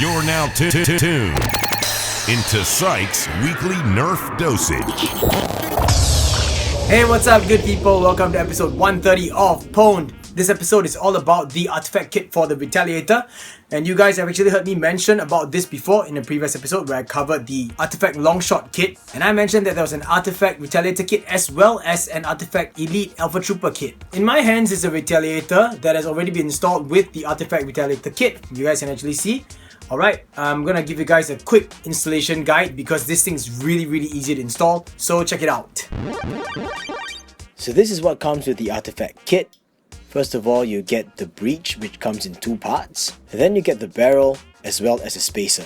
You're now tuned into pSyk's weekly Nerf dosage. Hey, what's up, good people? Welcome to episode 130 of pwned. This episode is all about the artifact kit for the Retaliator, and you guys have actually heard me mention about this before in a previous episode where I covered the artifact longshot kit, and I mentioned that there was an artifact Retaliator kit as well as an artifact elite alpha trooper kit. In my hands is a Retaliator that has already been installed with the artifact Retaliator kit. You guys can actually see. Alright, I'm gonna give you guys a quick installation guide because this thing is really easy to install, so check it out. So this is what comes with the artifact kit. First of all, you get the breech, which comes in two parts, and then you get the barrel as well as a spacer.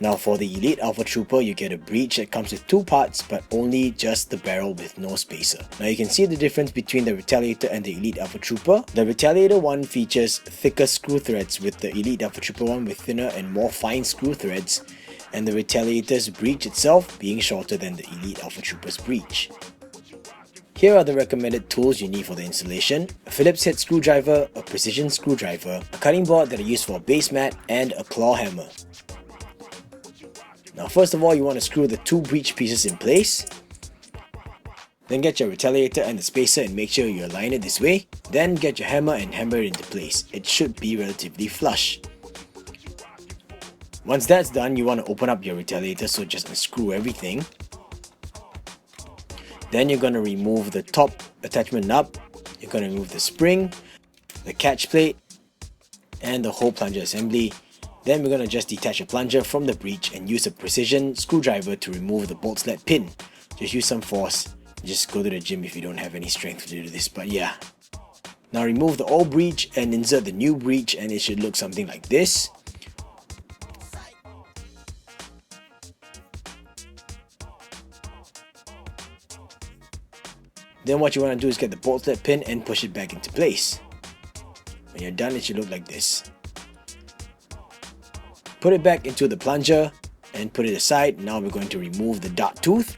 Now for the Elite Alpha Trooper, you get a breech that comes with two parts, but only just the barrel with no spacer. Now you can see the difference between the Retaliator and the Elite Alpha Trooper. The Retaliator one features thicker screw threads, with the Elite Alpha Trooper one with thinner and more fine screw threads, and the Retaliator's breech itself being shorter than the Elite Alpha Trooper's breech. Here are the recommended tools you need for the installation: a Phillips head screwdriver, a precision screwdriver, a cutting board that I use for a base mat, and a claw hammer. Now first of all, you want to screw the two breech pieces in place. Then get your Retaliator and the spacer and make sure you align it this way. Then get your hammer and hammer it into place. It should be relatively flush. Once that's done, you want to open up your Retaliator, so just unscrew everything. Then you're going to remove the top attachment nut, you're going to remove the spring, the catch plate, and the whole plunger assembly. Then we're going to just detach a plunger from the breech and use a precision screwdriver to remove the bolt sled pin. Just use some force, just go to the gym if you don't have any strength to do this, but yeah. Now remove the old breech and insert the new breech, and it should look something like this. Then what you want to do is get the bolt sled pin and push it back into place. When you're done, it should look like this. Put it back into the plunger and put it aside. Now we're going to remove the dart tooth.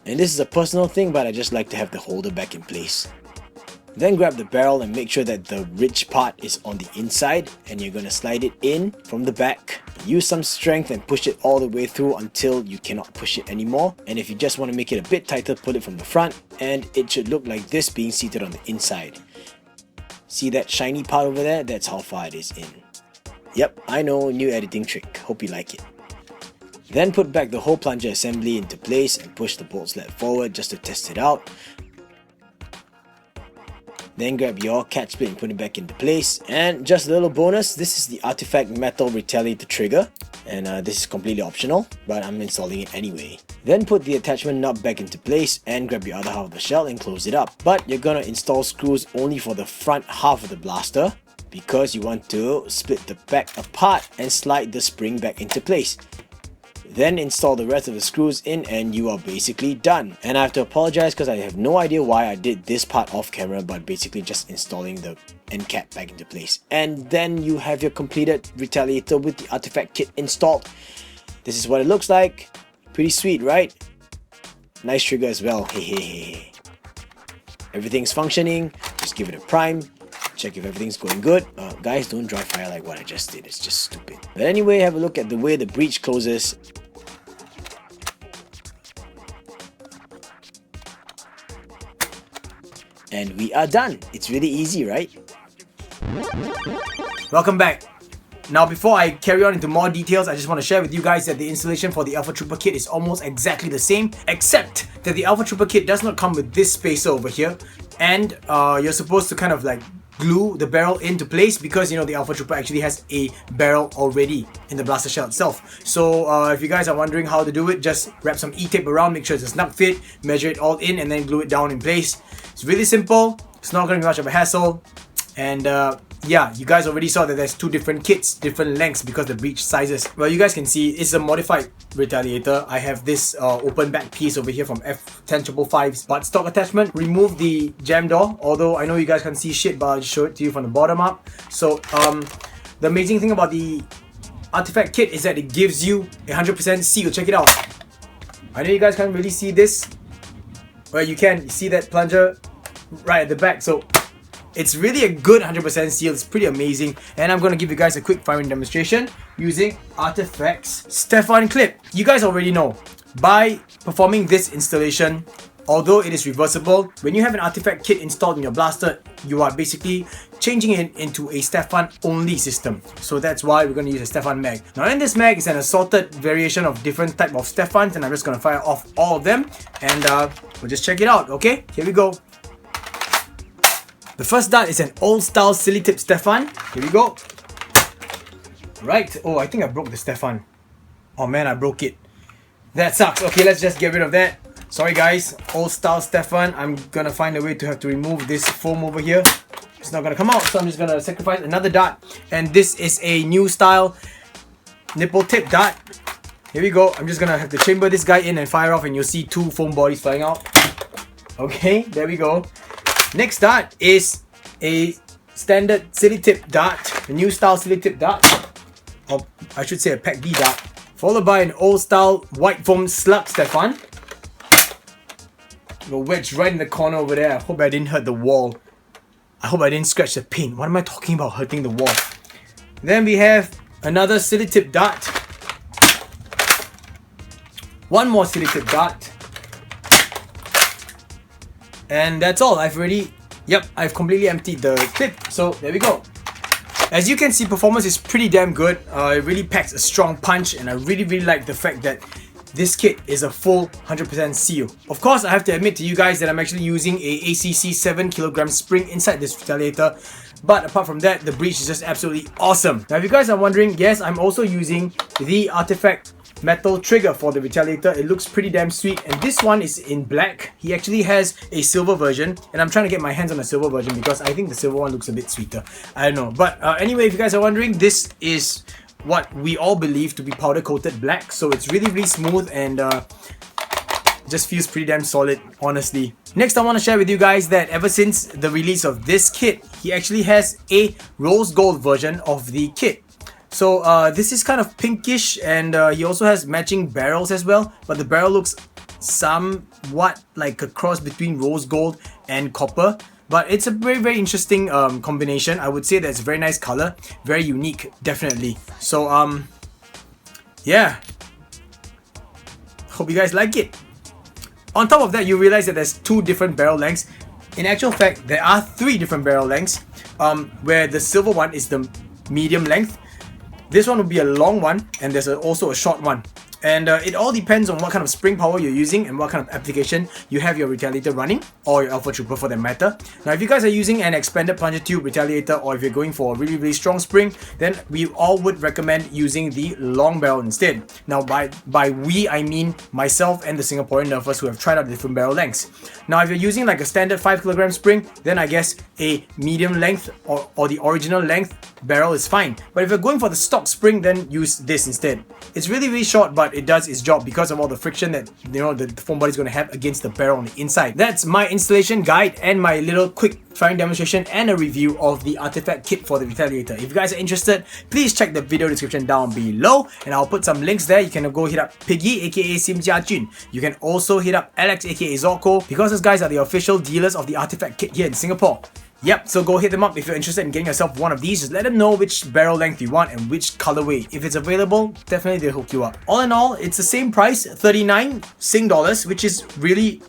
And this is a personal thing, but I just like to have the holder back in place. Then grab the barrel and make sure that the ridge part is on the inside, and you're going to slide it in from the back. Use some strength and push it all the way through until you cannot push it anymore. And if you just want to make it a bit tighter, pull it from the front, and it should look like this being seated on the inside. See that shiny part over there? That's how far it is in. Yep, I know, new editing trick. Hope you like it. Then put back the whole plunger assembly into place and push the bolt sled forward just to test it out. Then grab your catch plate and put it back into place. And just a little bonus, this is the artifact metal Retaliator trigger, and this is completely optional, but I'm installing it anyway. Then put the attachment nut back into place and grab your other half of the shell and close it up. But you're gonna install screws only for the front half of the blaster, because you want to split the back apart and slide the spring back into place. Then install the rest of the screws in and you are basically done. And I have to apologize because I have no idea why I did this part off camera, but basically just installing the end cap back into place. And then you have your completed Retaliator with the artifact kit installed. This is what it looks like. Pretty sweet, right? Nice trigger as well. Hey. Everything's functioning. Just give it a prime. Check if everything's going good. Guys, don't dry fire like what I just did. It's just stupid. But anyway, have a look at the way the breech closes. And we are done. It's really easy, right? Welcome back. Now before I carry on into more details, I just want to share with you guys that the installation for the Alpha Trooper kit is almost exactly the same, except that the Alpha Trooper kit does not come with this spacer over here, and you're supposed to kind of like glue the barrel into place because you know the Alpha Trooper actually has a barrel already in the blaster shell itself. So if you guys are wondering how to do it, just wrap some E-tape around, make sure it's a snug fit, measure it all in, and then glue it down in place. It's really simple, it's not going to be much of a hassle, and yeah, you guys already saw that there's two different kits, different lengths because the breech sizes. Well, you guys can see it's a modified Retaliator. I have this open back piece over here from F10555's butt stock attachment. Remove the jam door, although I know you guys can't see shit, but I'll just show it to you from the bottom up. So the amazing thing about the artifact kit is that it gives you 100% seal. Check it out. I know you guys can't really see this. Well, you can see that plunger right at the back. So It's really a good 100% seal. It's pretty amazing. And I'm going to give you guys a quick firing demonstration using Artifact's Stefan clip. You guys already know, by performing this installation, although it is reversible, when you have an Artifact kit installed in your blaster, you are basically changing it into a Stefan only system. So that's why we're going to use a Stefan mag. Now in this mag is an assorted variation of different type of Stefans, and I'm just going to fire off all of them and we'll just check it out. Okay, here we go. The first dart is an old style silly tip Stefan. Here we go. Right. Oh, I think I broke the Stefan. Oh man, I broke it. That sucks. Okay, let's just get rid of that. Sorry guys, old style Stefan. I'm gonna find a way to have to remove this foam over here. It's not gonna come out, so I'm just gonna sacrifice another dart. And this is a new style nipple tip dart. Here we go. I'm just gonna have to chamber this guy in and fire off, and you'll see two foam bodies flying out. Okay, there we go. Next dart is a standard silly tip dart, a new style silly tip dart, or I should say a Piggy dart, followed by an old style white foam slug Stefan. The wedge right in the corner over there. I hope I didn't hurt the wall. I hope I didn't scratch the paint. What am I talking about hurting the wall? Then we have another silly tip dart. One more silly tip dart. And that's all. I've completely emptied the clip. So there we go. As you can see, performance is pretty damn good. It really packs a strong punch, and I really like the fact that this kit is a full 100% seal. Of course, I have to admit to you guys that I'm actually using a ACC 7kg spring inside this Retaliator. But apart from that, the breach is just absolutely awesome. Now if you guys are wondering, yes, I'm also using the Artifact metal trigger for the Retaliator. It looks pretty damn sweet, and this one is in black. He actually has a silver version, and I'm trying to get my hands on the silver version because I think the silver one looks a bit sweeter. I don't know. But anyway, if you guys are wondering, this is what we all believe to be powder coated black, so it's really smooth and just feels pretty damn solid, honestly. Next, I want to share with you guys that ever since the release of this kit, he actually has a rose gold version of the kit. So this is kind of pinkish, and he also has matching barrels as well, but the barrel looks somewhat like a cross between rose gold and copper. But it's a very interesting combination. I would say that's a very nice color, very unique, definitely. So yeah, hope you guys like it. On top of that, you realize that there's two different barrel lengths. In actual fact, there are three different barrel lengths, where the silver one is the medium length. This one will be a long one, and there's also a short one. And it all depends on what kind of spring power you're using and what kind of application you have your Retaliator running, or your Alpha Trooper for that matter. Now if you guys are using an expanded plunger tube Retaliator, or if you're going for a really strong spring, then we all would recommend using the long barrel instead. Now by we, I mean myself and the Singaporean Nerfers who have tried out different barrel lengths. Now if you're using like a standard 5kg spring, then I guess a medium length or the original length barrel is fine. But if you're going for the stock spring, then use this instead. It's really short, but it does its job because of all the friction that the foam body is going to have against the barrel on the inside. That's my installation guide and my little quick firing demonstration and a review of the Artifact kit for the Retaliator. If you guys are interested, please check the video description down below, and I'll put some links there. You can go hit up Piggy aka Sim Jia Jun. You can also hit up Alex aka Zaurko, because those guys are the official dealers of the Artifact kit here in Singapore. Yep, so go hit them up if you're interested in getting yourself one of these. Just let them know which barrel length you want and which colorway. If it's available, definitely they'll hook you up. All in all, it's the same price, 39 Sing dollars, which is really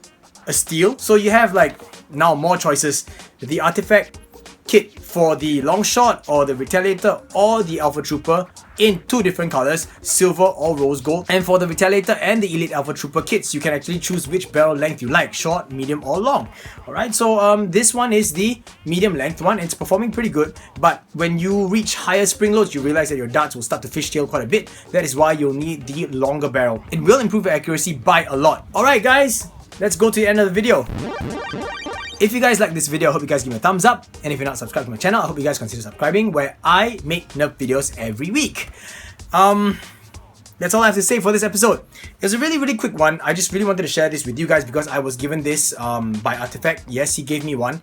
a steal. So you have like now more choices. The Artifact kit for the long shot, or the Retaliator, or the Alpha Trooper in two different colors, silver or rose gold. And for the Retaliator and the Elite Alpha Trooper kits, you can actually choose which barrel length you like, short, medium or long. Alright, so this one is the medium length one. It's performing pretty good, but when you reach higher spring loads, you realize that your darts will start to fishtail quite a bit. That is why you'll need the longer barrel. It will improve your accuracy by a lot. Alright guys, let's go to the end of the video. If you guys like this video, I hope you guys give me a thumbs up. And if you're not subscribed to my channel, I hope you guys consider subscribing, where I make Nerf videos every week. That's all I have to say for this episode. It was a really quick one. I just really wanted to share this with you guys because I was given this by Artifact. Yes, he gave me one.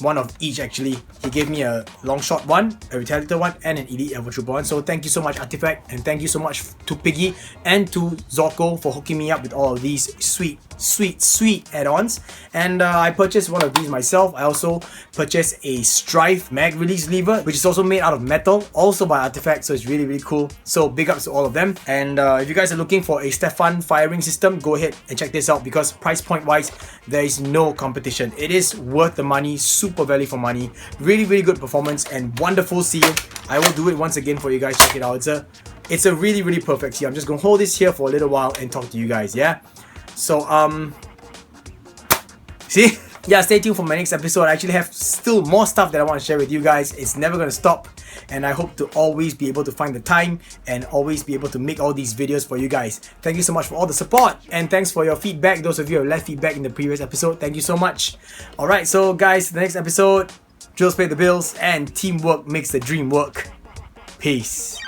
One of each actually. He gave me a long shot one, a Retaliator one, and an Elite Alpha Trooper one. So thank you so much Artifact, and thank you so much to Piggy and to Zaurko for hooking me up with all of these sweet sweet add-ons. And I purchased one of these myself. I also purchased a Strife mag release lever, which is also made out of metal, also by Artifact, so it's really cool. So big ups to all of them. And if you guys are looking for a Stefan firing system, go ahead and check this out, because price point wise, there is no competition. It is worth the money, super value for money, really good performance, and wonderful seal. I will do it once again for you guys. Check it out. It's a really perfect seal. I'm just gonna hold this here for a little while and talk to you guys, yeah? So see? Yeah, stay tuned for my next episode. I actually have still more stuff that I want to share with you guys. It's never gonna stop, and I hope to always be able to find the time and always be able to make all these videos for you guys. Thank you so much for all the support, and thanks for your feedback. Those of you who left feedback in the previous episode, thank you so much. Alright, so guys, the next episode, drills pay the bills and teamwork makes the dream work. Peace.